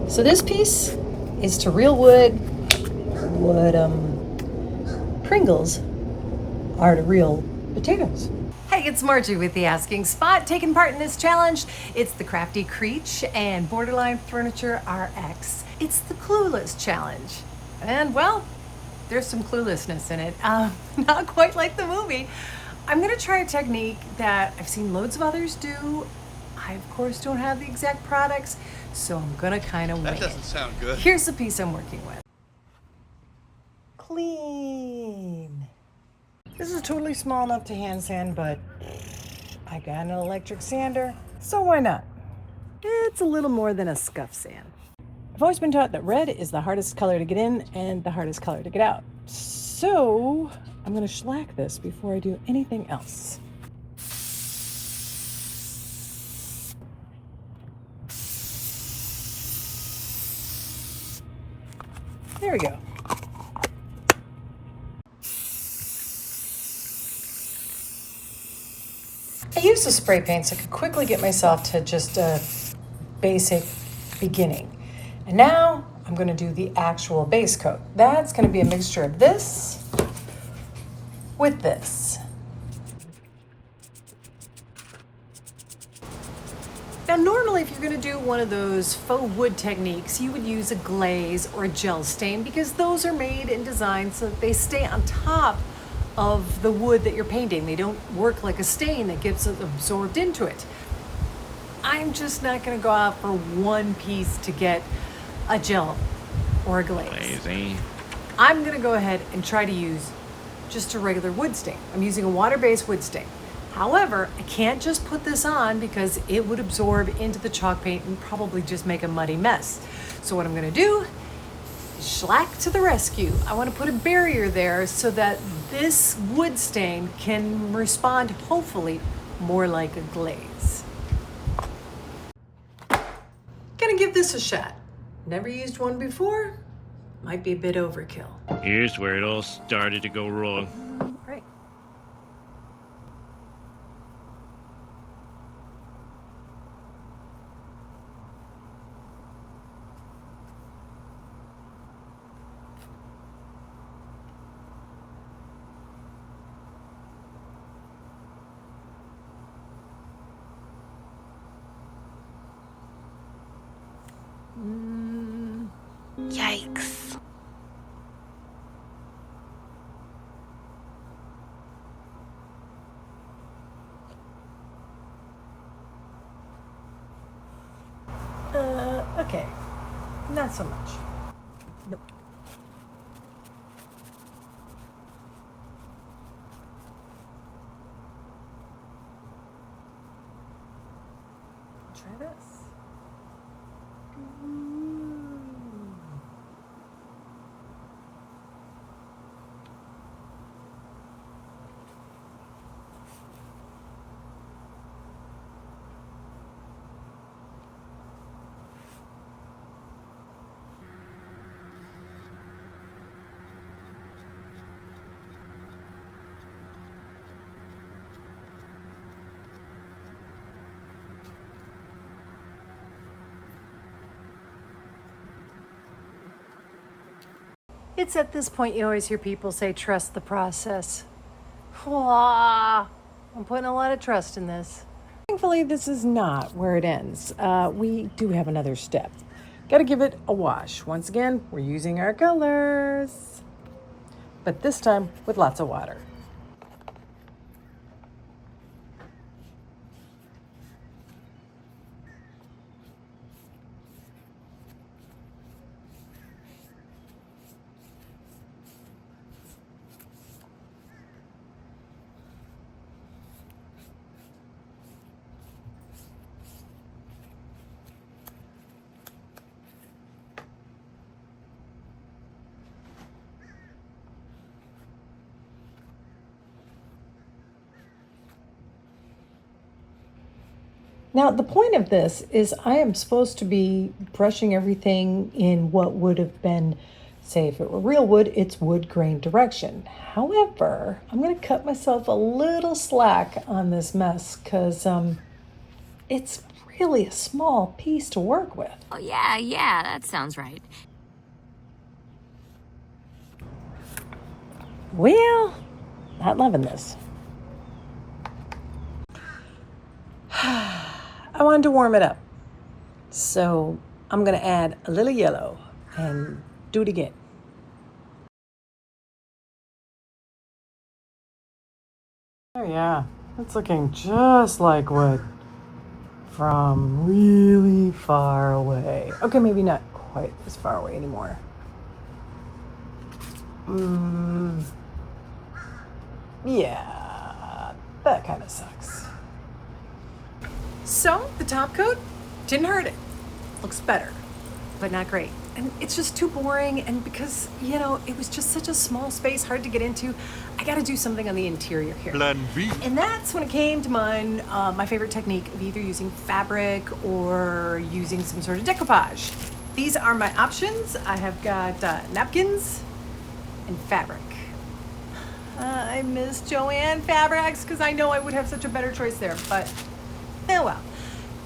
So this piece is to real wood what Pringles are to real potatoes. Hey, it's Margie with The Asking Spot, taking part in this challenge. It's the Crafty Creech and Borderline Furniture RX. It's the Clueless challenge. And well, there's some cluelessness in it. Not quite like the movie. I'm gonna try a technique that I've seen loads of others do. I, of course, don't have the exact products, so I'm gonna kind of wing it. That doesn't sound good. Here's the piece I'm working with. Clean. This is totally small enough to hand sand, but I got an electric sander, so why not? It's a little more than a scuff sand. I've always been taught that red is the hardest color to get in and the hardest color to get out. So I'm gonna shellac this before I do anything else. There we go. I used a spray paint so I could quickly get myself to just a basic beginning. And now I'm going to do the actual base coat. That's going to be a mixture of this with this. Now normally if you're going to do one of those faux wood techniques, you would use a glaze or a gel stain because those are made and designed so that they stay on top of the wood that you're painting. They don't work like a stain that gets absorbed into it. I'm just not going to go out for one piece to get a gel or a glaze. Lazy. I'm going to go ahead and try to use just a regular wood stain. I'm using a water-based wood stain. However, I can't just put this on because it would absorb into the chalk paint and probably just make a muddy mess. So what I'm going to do is shellac to the rescue. I want to put a barrier there so that this wood stain can respond hopefully more like a glaze. Gonna give this a shot. Never used one before. Might be a bit overkill. Here's where it all started to go wrong. Right. Yikes. Okay. Not so much. Nope. Try this. It's at this point you always hear people say, trust the process. I'm putting a lot of trust in this. Thankfully, this is not where it ends. We do have another step. Got to give it a wash. Once again, we're using our colors, but this time with lots of water. Now, the point of this is I am supposed to be brushing everything in what would have been, say, if it were real wood, it's wood grain direction. However, I'm going to cut myself a little slack on this mess because it's really a small piece to work with. Oh, yeah, that sounds right. Well, not loving this. I wanted to warm it up. So I'm gonna add a little yellow and do it again. Oh yeah, it's looking just like wood from really far away. Okay, maybe not quite as far away anymore. Yeah, that kind of sucks. So the top coat didn't hurt it. Looks better, but not great. And it's just too boring. And because, it was just such a small space, hard to get into, I got to do something on the interior here. Plan B. And that's when it came to mind, my favorite technique of either using fabric or using some sort of decoupage. These are my options. I have got napkins and fabric. I miss Joanne Fabrics because I know I would have such a better choice there, but oh well.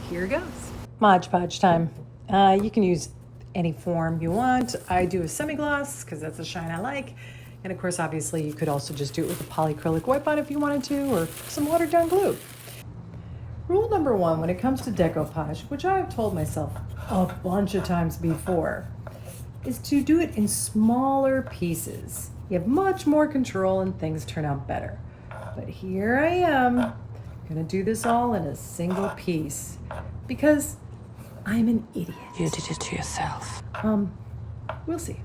Here goes. Mod Podge time. You can use any form you want. I do a semi-gloss because that's the shine I like. And of course, obviously, you could also just do it with a polyacrylic wipe on if you wanted to, or some watered down glue. Rule number 1 when it comes to decoupage, which I've told myself a bunch of times before, is to do it in smaller pieces. You have much more control and things turn out better. But here I am, gonna do this all in a single piece because I'm an idiot. You did it to yourself. We'll see.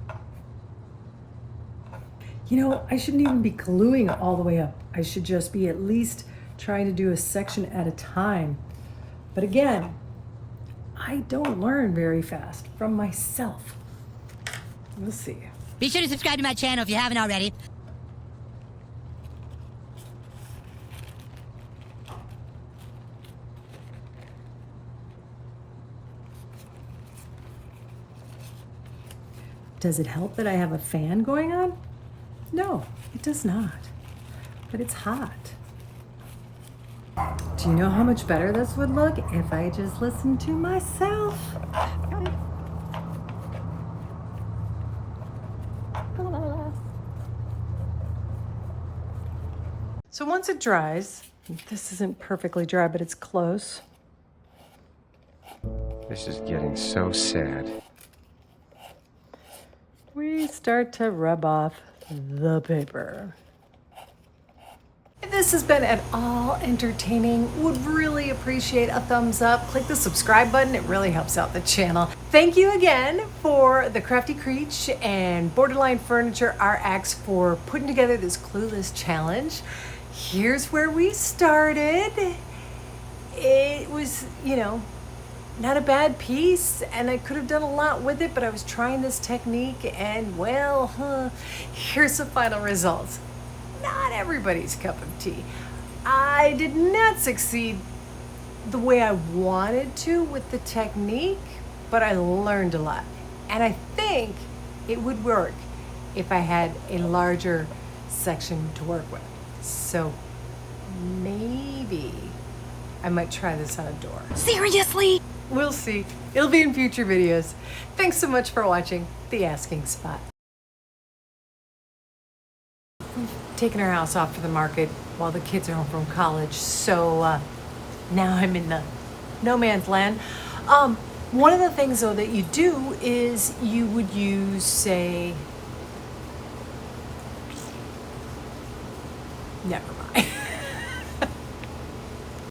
I shouldn't even be gluing all the way up. I should just be at least trying to do a section at a time. But again, I don't learn very fast from myself. We'll see. Be sure to subscribe to my channel if you haven't already. Does it help that I have a fan going on? No, it does not. But it's hot. Do you know how much better this would look if I just listened to myself? So once it dries, this isn't perfectly dry, but it's close. This is getting so sad. We start to rub off the paper. If this has been at all entertaining, would really appreciate a thumbs up. Click the subscribe button, it really helps out the channel. Thank you again for the Crafty Creech and Borderline Furniture RX for putting together this Clueless challenge. Here's where we started. It was, not a bad piece, and I could have done a lot with it, but I was trying this technique, and here's the final results. Not everybody's cup of tea. I did not succeed the way I wanted to with the technique, but I learned a lot. And I think it would work if I had a larger section to work with. So maybe I might try this outdoor. Seriously? We'll see. It'll be in future videos. Thanks so much for watching The Asking Spot. We've taken our house off for the market while the kids are home from college, so now I'm in the no man's land. One of the things, though, that you do is you would use, say, never mind.